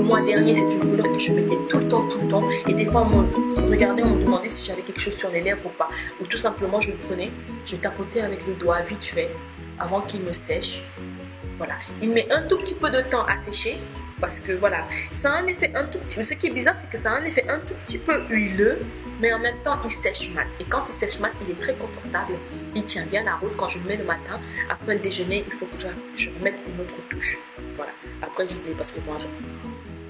mois dernier, c'est une couleur que je mettais tout le temps, tout le temps. Et des fois, on me regardait, on me demandait si j'avais quelque chose sur les lèvres ou pas. Ou tout simplement, je le prenais, je tapotais avec le doigt vite fait, avant qu'il me sèche. Voilà. Il met un tout petit peu de temps à sécher. Parce que voilà, ça a un effet un tout petit... Ce qui est bizarre, c'est que ça a un effet un tout petit peu huileux, mais en même temps, il sèche mat. Et quand il sèche mat, il est très confortable. Il tient bien la route. Quand je le mets le matin, après le déjeuner, il faut que je remette une autre touche. Voilà. Après, je dis, parce que moi,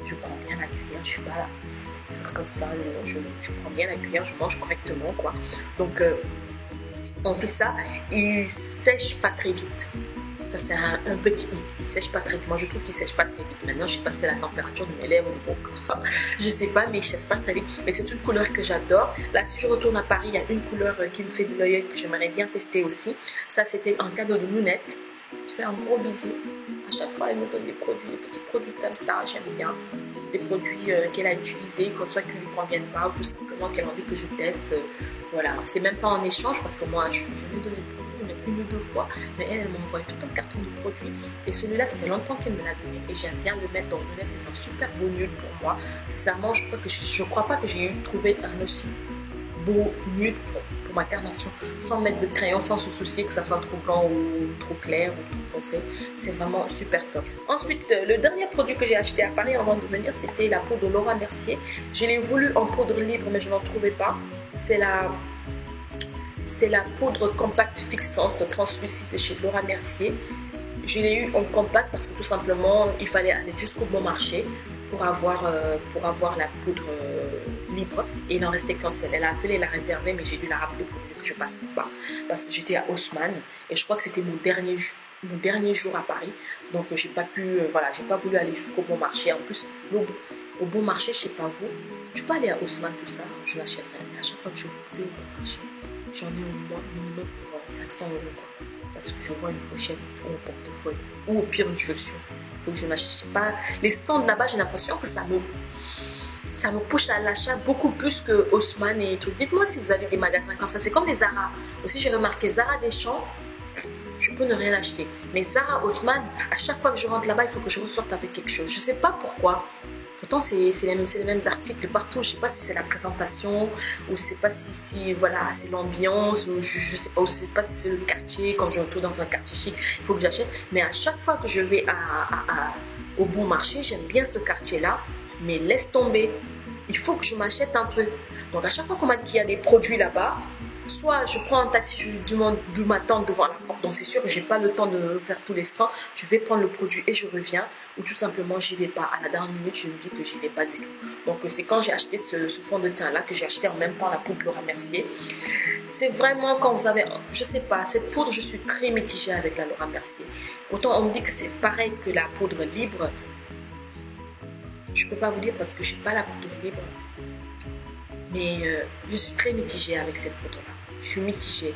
je prends bien la cuillère. Je suis pas là faire comme ça. Je prends bien la cuillère, je mange correctement, quoi. Donc, on fait ça. Il sèche pas très vite. Ça, c'est un petit hic. Il sèche pas très vite. Moi, je trouve qu'il sèche pas très vite. Maintenant, je sais pas si c'est la température de mes lèvres ou de mon corps. Je sais pas, mais il sèche pas très vite. Mais c'est une couleur que j'adore. Là, si je retourne à Paris, il y a une couleur qui me fait de l'œil que j'aimerais bien tester aussi. Ça, c'était un cadeau de Nounette. Je fais un gros bisou. À chaque fois, elle me donne des produits, des petits produits comme ça. J'aime bien. Des produits qu'elle a utilisés, qu'on soit qu'ils ne lui conviennent pas, ou tout simplement qu'elle a envie que je teste. Voilà. C'est même pas en échange parce que moi, je lui ai donné le produit une ou deux fois, mais elle m'a envoyé tout un carton de produits et celui-là ça fait longtemps qu'elle me l'a donné et j'aime bien le mettre dans le nez. C'est un super beau nude pour moi, sincèrement. Je crois pas que j'ai trouvé un aussi beau nude pour ma carnation sans mettre de crayon, sans se soucier que ça soit trop blanc ou trop clair ou trop foncé. C'est vraiment super top. Ensuite, le dernier produit que j'ai acheté à Paris avant de venir, c'était la peau de Laura Mercier. Je l'ai voulu en poudre libre mais je n'en trouvais pas. C'est la poudre compacte fixante translucide de chez Laura Mercier. Je l'ai eu en compact parce que tout simplement, il fallait aller jusqu'au bon marché pour avoir la poudre libre. Et il n'en restait qu'un seul. Elle a appelé, elle a réservé, mais j'ai dû la rappeler pour dire que je ne passais pas. Parce que j'étais à Haussmann et je crois que c'était mon dernier jour à Paris. Donc, j'ai pas pu, voilà, j'ai pas voulu aller jusqu'au bon marché. En plus, au bon marché, je sais pas vous, je peux aller à Haussmann, tout ça, je l'achèterai. Mais à chaque fois que je vais au bon marché, j'en ai au moins minimum pour 500 €. Parce que je vois une pochette ou un portefeuille ou au pire une chaussure. Il faut que je n'achète pas. Les stands là-bas, j'ai l'impression que ça me pousse à l'achat beaucoup plus que Haussmann et tout. Dites-moi si vous avez des magasins comme ça. C'est comme les Zara. Aussi, j'ai remarqué Zara Deschamps, je peux ne rien acheter. Mais Zara, Haussmann, à chaque fois que je rentre là-bas, il faut que je ressorte avec quelque chose. Je ne sais pas pourquoi. Pourtant, c'est les mêmes articles partout. Je ne sais pas si c'est la présentation ou je ne sais pas si voilà, c'est l'ambiance ou je ne sais pas, ou je sais pas si c'est le quartier. Quand je retourne dans un quartier chic, il faut que j'achète. Mais à chaque fois que je vais au bon marché, j'aime bien ce quartier-là. Mais laisse tomber. Il faut que je m'achète un truc. Donc, à chaque fois qu'on m'a dit qu'il y a des produits là-bas, soit je prends un taxi, je lui demande de m'attendre devant la porte. Donc, c'est sûr que je n'ai pas le temps de faire tous les stands. Je vais prendre le produit et je reviens. Ou tout simplement, j'y vais pas. À la dernière minute, je me dis que j'y vais pas du tout. Donc, c'est quand j'ai acheté ce fond de teint-là que j'ai acheté en même temps la poudre Laura Mercier. C'est vraiment quand vous avez... Je sais pas, cette poudre, je suis très mitigée avec la Laura Mercier. Pourtant, on me dit que c'est pareil que la poudre libre. Je peux pas vous dire parce que je n'ai pas la poudre libre. Mais je suis très mitigée avec cette poudre-là. Je suis mitigée.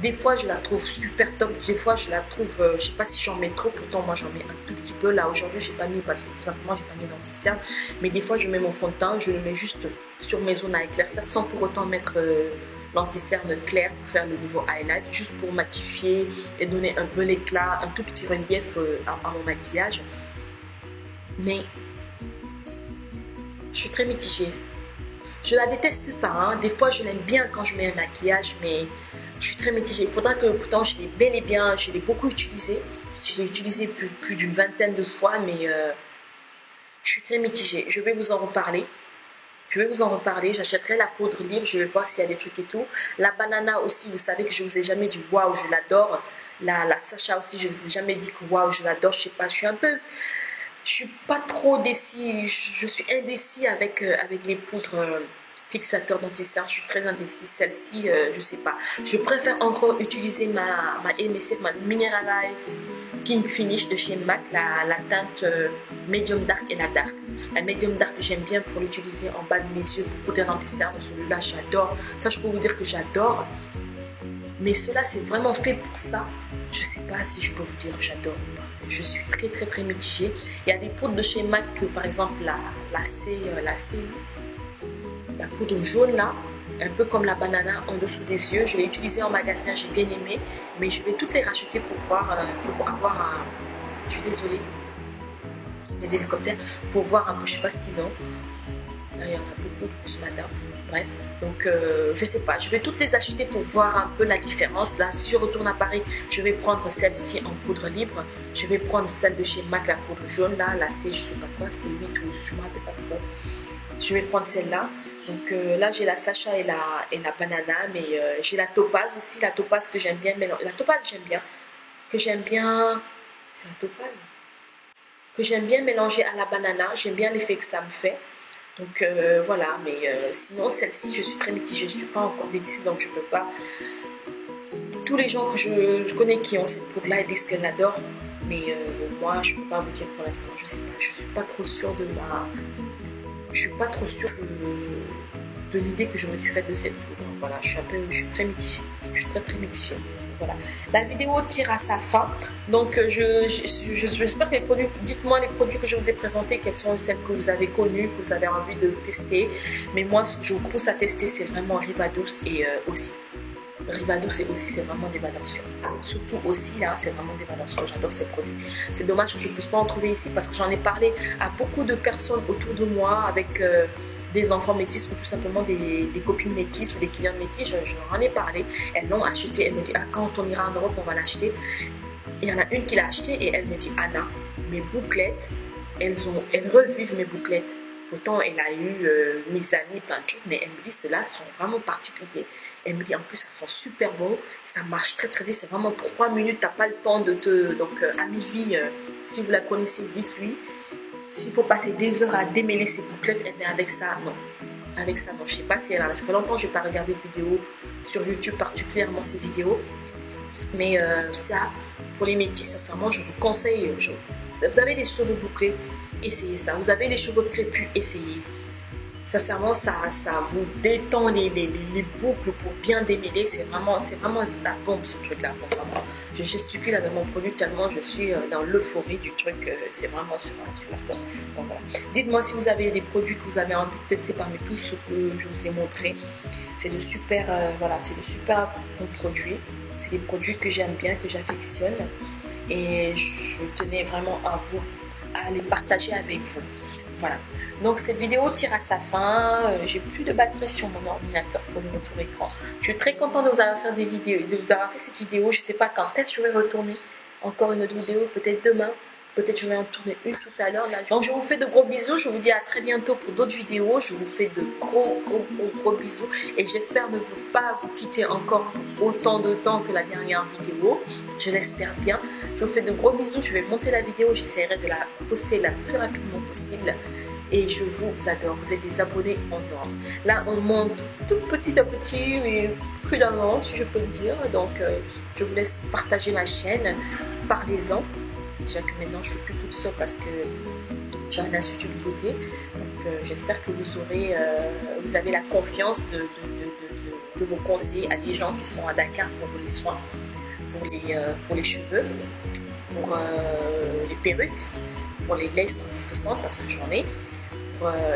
Des fois, je la trouve super top. Des fois, je la trouve, je ne sais pas si j'en mets trop. Pourtant, moi, j'en mets un tout petit peu. Là, aujourd'hui, je n'ai pas mis parce que tout simplement, je n'ai pas mis d'anti-cerne. Mais des fois, je mets mon fond de teint. Je le mets juste sur mes zones à éclaircir sans pour autant mettre l'anti-cerne clair pour faire le niveau highlight. Juste pour matifier et donner un peu l'éclat, un tout petit relief à mon maquillage. Mais je suis très mitigée. Je la déteste pas, hein. Des fois je l'aime bien quand je mets un maquillage, mais je suis très mitigée. Il faudra que, pourtant je l'ai bel et bien, je l'ai beaucoup utilisé. Je l'ai utilisé plus d'une vingtaine de fois, mais je suis très mitigée. Je vais vous en reparler. J'achèterai la poudre libre, je vais voir s'il y a des trucs et tout. La banana aussi, vous savez que je vous ai jamais dit waouh, je l'adore. La Sacha aussi, je vous ai jamais dit que waouh, je l'adore. Je sais pas, je suis pas trop décis, je suis indécis avec les poudres fixateurs d'anti-cerne. Je suis très indécis. Celle-ci, je sais pas. Je préfère encore utiliser ma MSF, ma Mineralize King Finish de chez MAC, la teinte Medium Dark et la Dark. La Medium Dark, j'aime bien pour l'utiliser en bas de mes yeux pour poudre d'anti-cerne. Celui-là, j'adore. Ça, je peux vous dire que j'adore. Mais cela, c'est vraiment fait pour ça. Je sais pas si je peux vous dire que j'adore ou pas. Je suis très très très mitigée. Il y a des poudres de chez MAC, par exemple la poudre jaune là, un peu comme la banana en dessous des yeux. Je l'ai utilisée en magasin, j'ai bien aimé. Mais je vais toutes les racheter pour avoir un... Je suis désolée. les hélicoptères, pour voir un peu, je sais pas ce qu'ils ont. Il y en a beaucoup ce matin. Bref, donc je sais pas, je vais toutes les acheter pour voir un peu la différence. Là, si je retourne à Paris, je vais prendre celle-ci en poudre libre. Je vais prendre celle de chez MAC, la poudre jaune, là, la C, je sais pas quoi, c'est 8 ou je me rappelle pas trop. Je vais prendre celle-là. Donc là, j'ai la Sacha et la banana, mais j'ai la topaz aussi, la topaz que j'aime bien. La topaz, j'aime bien. C'est la topaz que j'aime bien mélanger à la banana. J'aime bien l'effet que ça me fait. Donc voilà, mais sinon celle-ci, je suis très mitigée, je ne suis pas encore décidée, donc je ne peux pas. Tous les gens que je connais qui ont cette poudre-là, ils disent qu'elles l'adorent, mais moi, je ne peux pas vous dire pour l'instant, je sais pas, je ne suis pas trop sûre de je suis pas trop sûre de l'idée que je me suis faite de cette poudre. Voilà, je suis très mitigée, je suis très mitigée. Voilà. La vidéo tire à sa fin, donc j'espère que les produits, dites-moi les produits que je vous ai présentés, quelles sont celles que vous avez connues, que vous avez envie de tester. Mais moi, ce que je vous pousse à tester, c'est vraiment Rivadouce et aussi. Rivadouce et aussi, c'est vraiment des valeurs sûres. Surtout aussi, là, c'est vraiment des valeurs sûres. J'adore ces produits. C'est dommage que je ne puisse pas en trouver ici parce que j'en ai parlé à beaucoup de personnes autour de moi avec des enfants métis ou tout simplement des copines métisses ou des clients métis. Je leur en ai parlé. Elles l'ont acheté. Elles me disent, ah, quand on ira en Europe, on va l'acheter. Et il y en a une qui l'a acheté et elle me dit, Anna, mes bouclettes, elles revivent mes bouclettes. Pourtant, elle a eu mes amis, plein de trucs, mais elle me dit, ceux-là sont vraiment particuliers. Elle me dit, en plus, ça sent super bon, ça marche très vite, c'est vraiment 3 minutes, t'as pas le temps de te... Donc, Amélie, si vous la connaissez, dites-lui. S'il faut passer des heures à démêler ses bouclettes, eh bien, avec ça, non. Avec ça, non. Je sais pas si elle a... Ça fait longtemps que je n'ai pas regardé de vidéos sur YouTube, particulièrement ces vidéos. Mais ça, pour les métis, sincèrement, je vous conseille. Vous avez des cheveux bouclés, essayez ça. Vous avez les cheveux crépus, essayez. Sincèrement, ça vous détend les boucles pour bien démêler. C'est vraiment la bombe ce truc-là, sincèrement. Je gesticule avec mon produit tellement je suis dans l'euphorie du truc. C'est vraiment super bon. Donc voilà. Dites-moi si vous avez des produits que vous avez envie de tester parmi tous ceux que je vous ai montrés. C'est de super, voilà, c'est de super bons produits. C'est des produits que j'aime bien, que j'affectionne. Et je tenais vraiment à les partager avec vous. Voilà. Donc cette vidéo tire à sa fin. J'ai plus de batterie sur mon ordinateur pour le retour écran. Je suis très contente de vous avoir fait cette vidéo. Je ne sais pas quand est-ce que je vais retourner encore une autre vidéo, peut-être demain. Peut-être je vais en tourner une tout à l'heure. Donc je vous fais de gros bisous. Je vous dis à très bientôt pour d'autres vidéos. Je vous fais de gros bisous. Et j'espère ne pas vous quitter encore pour autant de temps que la dernière vidéo. Je l'espère bien. Je vous fais de gros bisous. Je vais monter la vidéo. J'essaierai de la poster le plus rapidement possible. Et je vous adore. Vous êtes des abonnés en or. Là, on monte tout petit à petit, mais prudemment, si je peux le dire. Donc, je vous laisse partager ma chaîne. Parlez-en. Déjà que maintenant, je ne suis plus toute seule parce que j'ai un institut de beauté. Donc, j'espère que vous avez la confiance de vous conseiller à des gens qui sont à Dakar pour les soins, pour les cheveux, pour les perruques, pour les laces 360 parce que j'en ai.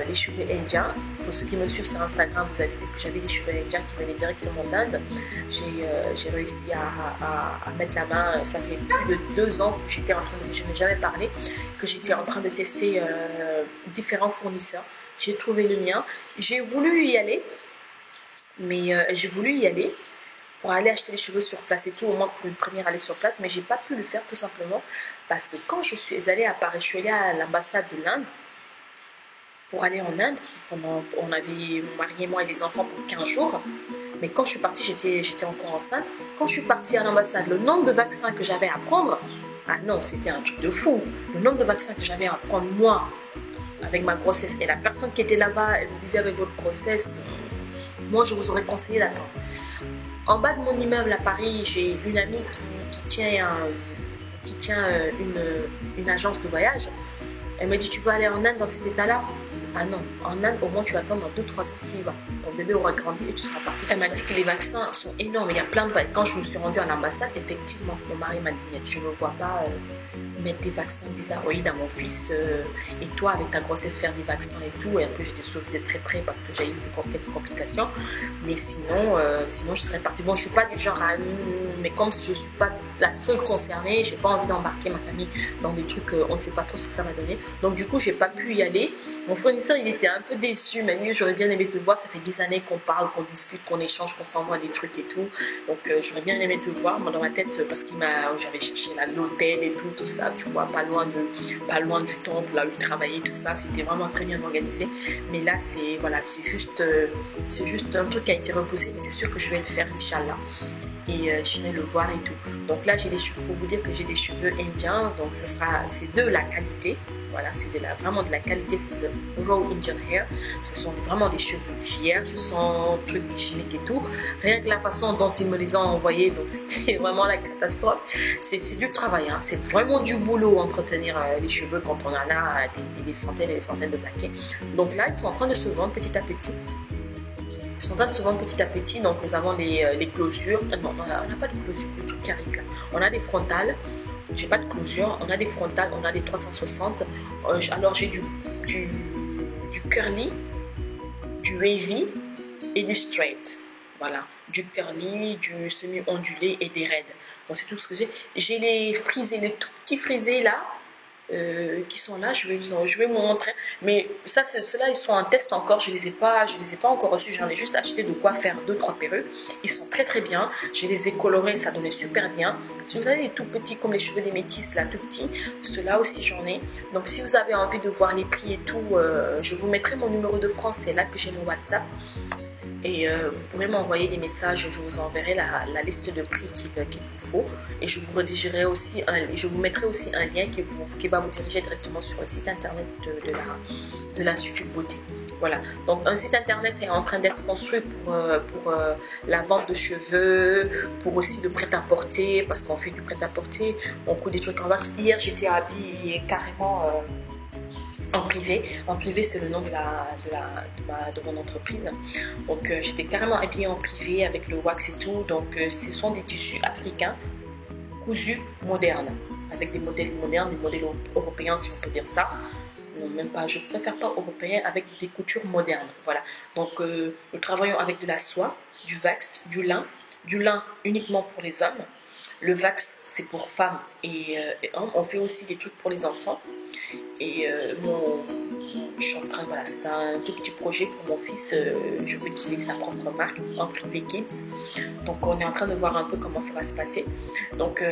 Les cheveux indiens. Pour ceux qui me suivent sur Instagram, vous avez vu que j'avais des cheveux indiens qui venaient directement d'Inde. J'ai réussi à mettre la main. Ça fait plus de 2 ans que j'étais en train de, je n'ai jamais parlé, que j'étais en train de tester différents fournisseurs. J'ai trouvé le mien. J'ai voulu y aller, mais pour aller acheter les cheveux sur place et tout, au moins pour une première aller sur place, mais j'ai pas pu le faire tout simplement parce que quand je suis allée à Paris, je suis allée à l'ambassade de l'Inde pour aller en Inde. On avait mon mari et moi et les enfants pour 15 jours. Mais quand je suis partie, j'étais encore enceinte. Quand je suis partie à l'ambassade, le nombre de vaccins que j'avais à prendre, ah non, c'était un truc de fou. Le nombre de vaccins que j'avais à prendre, moi, avec ma grossesse, et la personne qui était là-bas, elle me disait avec votre grossesse, moi, je vous aurais conseillé d'attendre. En bas de mon immeuble à Paris, j'ai une amie qui tient une agence de voyage. Elle me dit, tu veux aller en Inde dans cet état-là? Ah non, en Inde, au moins tu vas attendre dans 2-3 ans, tu y vas. Ton bébé aura grandi et tu seras parti. Elle m'a dit que les vaccins sont énormes. Il y a plein de vaccins. Quand je me suis rendue à l'ambassade, effectivement, mon mari m'a dit, je ne vois pas mettre des vaccins bizarroïdes à mon fils. Et toi, avec ta grossesse, faire des vaccins et tout. Et un peu, j'étais suivie de très près parce que j'ai eu quelques complications. Mais sinon, sinon, je serais partie. Bon, je ne suis pas du genre à... Mais comme je ne suis pas la seule concernée, je n'ai pas envie d'embarquer ma famille dans des trucs, on ne sait pas trop ce que ça va donner. Donc, du coup, je n'ai pas pu y aller. Mon fournisseur, il était un peu déçu. Il m'a dit, j'aurais bien aimé te voir. Ça fait des années qu'on parle, qu'on discute, qu'on échange, qu'on s'envoie des trucs et tout. Donc, j'aurais bien aimé te voir. Moi, dans ma tête, parce qu'il m'a, j'avais cherché l'hôtel et tout ça, tu vois, pas loin du temple, là où il travaillait, tout ça. C'était vraiment très bien organisé. Mais là, c'est, voilà, c'est juste un truc qui a été repoussé. Mais c'est sûr que je vais le faire, Inch'Allah. Et j'irai le voir et tout. Donc là, j'ai des cheveux, pour vous dire que j'ai des cheveux indiens. Donc, c'est de la qualité. Voilà, c'est vraiment de la qualité. C'est raw Indian hair. Ce sont vraiment des cheveux vierges, sans trucs chimiques et tout. Rien que la façon dont ils me les ont envoyés, donc c'était vraiment la catastrophe. C'est du travail, hein. C'est vraiment du boulot entretenir les cheveux quand on en a des centaines et des centaines de paquets. Donc là, ils sont en train de se vendre petit à petit. Ils sont en train de se vendre petit à petit. Donc nous avons les closures. Non, on n'a pas de closure, le truc qui arrive là. On a des frontales. J'ai pas de closure. On a des frontales, on a des 360. Alors j'ai du curly, du wavy et du straight. Voilà, du curly, du semi-ondulé et des raids. Donc c'est tout ce que j'ai. J'ai les frisés, les tout petits frisés là. Qui sont là, je vais vous montrer, mais ça, ceux-là, ils sont en test encore, je les ai pas encore reçus, j'en ai juste acheté de quoi faire 2-3 perruques, ils sont très très bien, je les ai colorés, ça donnait super bien. Si vous avez les tout petits, comme les cheveux des métis, là, tout petits, ceux-là aussi j'en ai. Donc si vous avez envie de voir les prix et tout, je vous mettrai mon numéro de France, c'est là que j'ai mon WhatsApp. Et vous pourrez m'envoyer des messages, je vous enverrai la liste de prix qu'il vous faut. Et je vous rédigerai aussi je vous mettrai aussi un lien qui va vous diriger directement sur le site internet de l'Institut de Beauté. Voilà, donc un site internet est en train d'être construit pour la vente de cheveux, pour aussi le prêt-à-porter, parce qu'on fait du prêt-à-porter, on coud des trucs en wax. Hier j'étais habillée carrément en privé. En privé, c'est le nom de mon entreprise. Donc, j'étais carrément habillée en privé avec le wax et tout. Donc, ce sont des tissus africains cousus modernes, avec des modèles modernes, des modèles européens, si on peut dire ça. Non, même pas, je préfère pas européen, avec des coutures modernes. Voilà. Donc, nous travaillons avec de la soie, du wax, du lin uniquement pour les hommes. Le wax, c'est pour femmes et hommes. On fait aussi des trucs pour les enfants. Et je suis en train, voilà, c'est un tout petit projet pour mon fils. Je veux qu'il ait sa propre marque en privé kids. Donc on est en train de voir un peu comment ça va se passer. Donc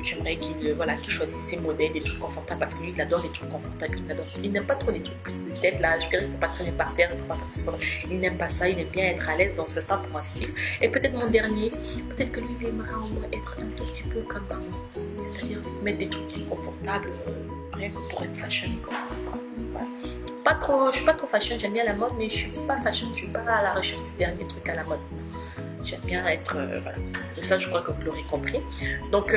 j'aimerais qu'il choisisse ses modèles, des trucs confortables, parce que lui il adore les trucs confortables. Il n'aime pas trop les trucs prises de tête là. Je dirais qu'il ne faut pas traîner par terre, il faut pas faire ce sport. Il n'aime pas ça, il aime bien être à l'aise. Donc ça sera pour un style. Et peut-être mon dernier, peut-être que lui il aimera au moins être un tout petit peu comme maman, c'est-à-dire mettre des trucs plus confortables. Rien que pour être fashion quoi. Voilà. Pas trop, je suis pas trop fashion, j'aime bien la mode, mais je suis pas fashion, je suis pas à la recherche du dernier truc à la mode. J'aime bien être, voilà. De ça, je crois que vous l'aurez compris. Donc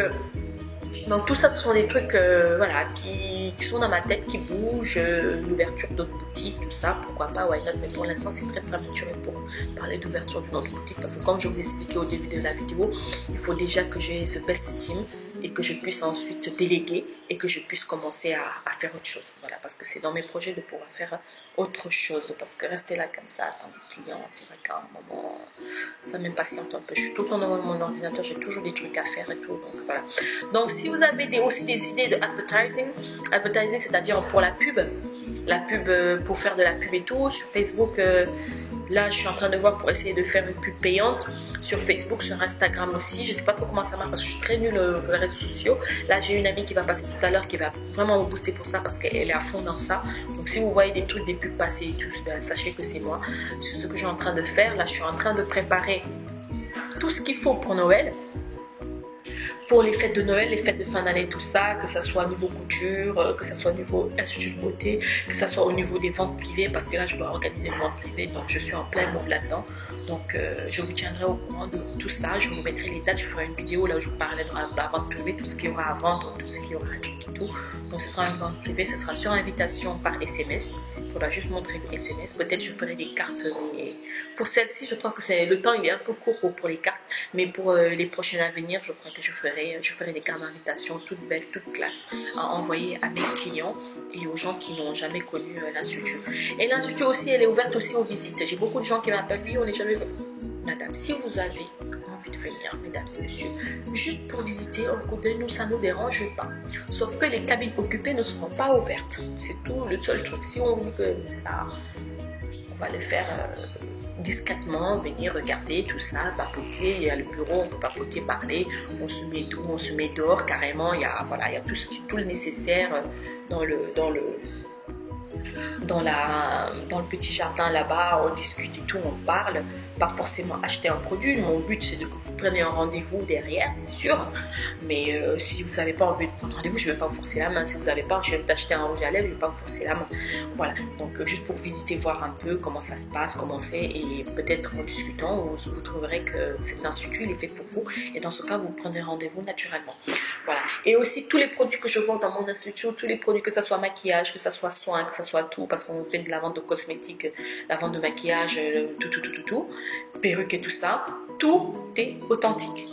tout ça, ce sont des trucs voilà, qui sont dans ma tête, qui bougent, l'ouverture d'autres boutiques, tout ça, pourquoi pas, why not, mais pour l'instant c'est très prématuré pour parler d'ouverture d'une autre boutique, parce que comme je vous ai expliqué au début de la vidéo, il faut déjà que j'ai ce best team et que je puisse ensuite déléguer et que je puisse commencer à faire autre chose. Voilà, parce que c'est dans mes projets de pouvoir faire autre chose, parce que rester là comme ça, attendre des clients, c'est vrai qu'à un moment, ça m'impatiente un peu. Je suis tout le temps devant mon ordinateur, j'ai toujours des trucs à faire et tout, donc voilà. Donc si vous avez aussi des idées de advertising, c'est-à-dire pour la pub pour faire de la pub et tout, sur Facebook, là je suis en train de voir pour essayer de faire une pub payante sur Facebook, sur Instagram aussi. Je sais pas trop comment ça marche parce que je suis très nulle pour les réseaux sociaux. Là j'ai une amie qui va passer tout à l'heure qui va vraiment me booster pour ça parce qu'elle est à fond dans ça. Donc si vous voyez des trucs, des pubs passer et tout, ben, sachez que c'est moi. C'est ce que je suis en train de faire. Là je suis en train de préparer tout ce qu'il faut pour Noël. pour les fêtes de Noël, les fêtes de fin d'année, tout ça, que ça soit au niveau couture, que ça soit au niveau institut de beauté, que ça soit au niveau des ventes privées, parce que là je dois organiser une vente privée, donc je suis en plein move là-dedans. Donc je vous tiendrai au courant de tout ça, je vous mettrai les dates, je ferai une vidéo là où je vous parlerai de la vente privée, tout ce qu'il y aura à vendre, tout ce qu'il y aura tout. Donc ce sera une vente privée, ce sera sur invitation par SMS. Il faudra juste montrer les SMS. Peut-être je ferai des cartes. Mais pour celle-ci, je crois que le temps il est un peu court pour les cartes. Mais pour les prochaines à venir, je crois que je ferai des cartes d'invitation toutes belles, toutes classes à envoyer à mes clients et aux gens qui n'ont jamais connu l'Institut. Et l'Institut aussi, elle est ouverte aussi aux visites. J'ai beaucoup de gens qui m'appellent, oui, on n'est jamais venu. Madame, si vous avez envie de venir, mesdames et messieurs, juste pour visiter un coup d'œil, nous, ça ne nous dérange pas. Sauf que les cabines occupées ne seront pas ouvertes. C'est tout le seul truc. Si on dit que on va le faire discrètement, venir regarder tout ça, papoter, il y a le bureau, on peut papoter, parler, on se met d'où, on se met dehors carrément, il y a tout le nécessaire dans le petit jardin là-bas, on discute et tout, on parle, pas forcément acheter un produit. Mon but c'est que vous preniez un rendez-vous derrière, c'est sûr, mais si vous n'avez pas envie de prendre rendez-vous, je ne vais pas vous forcer la main. Si vous n'avez pas, je vais t'acheter un rouge à lèvres, je ne vais pas vous forcer la main. Voilà, donc juste pour visiter, voir un peu comment ça se passe, comment c'est, et peut-être en discutant, vous trouverez que cet institut il est fait pour vous, et dans ce cas vous prenez rendez-vous naturellement. Voilà, et aussi tous les produits que je vends dans mon institut, tous les produits, que ce soit maquillage, que ce soit soin, que ce soit tout, parce qu'on fait de la vente de cosmétiques, la vente de maquillage, tout, perruques et tout ça, tout est authentique.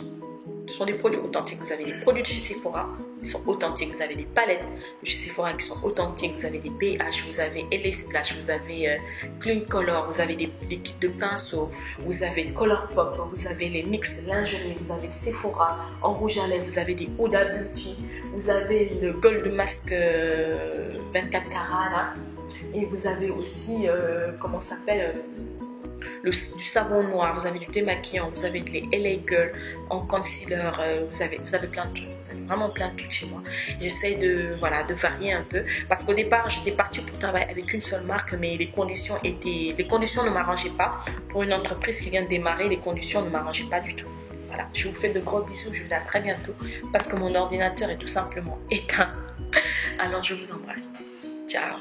Ce sont des produits authentiques. Vous avez des produits de chez Sephora qui sont authentiques. Vous avez des palettes de chez Sephora qui sont authentiques. Vous avez des BH, vous avez LA Splash, vous avez Clean Color, vous avez des kits de pinceaux, vous avez Color Pop, vous avez les mix lingerie, vous avez Sephora en rouge à lèvres, vous avez des Huda Beauty, vous avez le Gold Mask 24 carats là, et vous avez aussi, comment ça s'appelle, du savon noir, vous avez du démaquillant, vous avez les LA Girl en concealer, vous avez plein de trucs, vous avez vraiment plein de trucs chez moi. J'essaie de varier un peu, parce qu'au départ j'étais partie pour travailler avec une seule marque, mais les conditions ne m'arrangeaient pas. Pour une entreprise qui vient de démarrer, les conditions ne m'arrangeaient pas du tout. Voilà, je vous fais de gros bisous, je vous dis à très bientôt, parce que mon ordinateur est tout simplement éteint. Alors je vous embrasse. Ciao.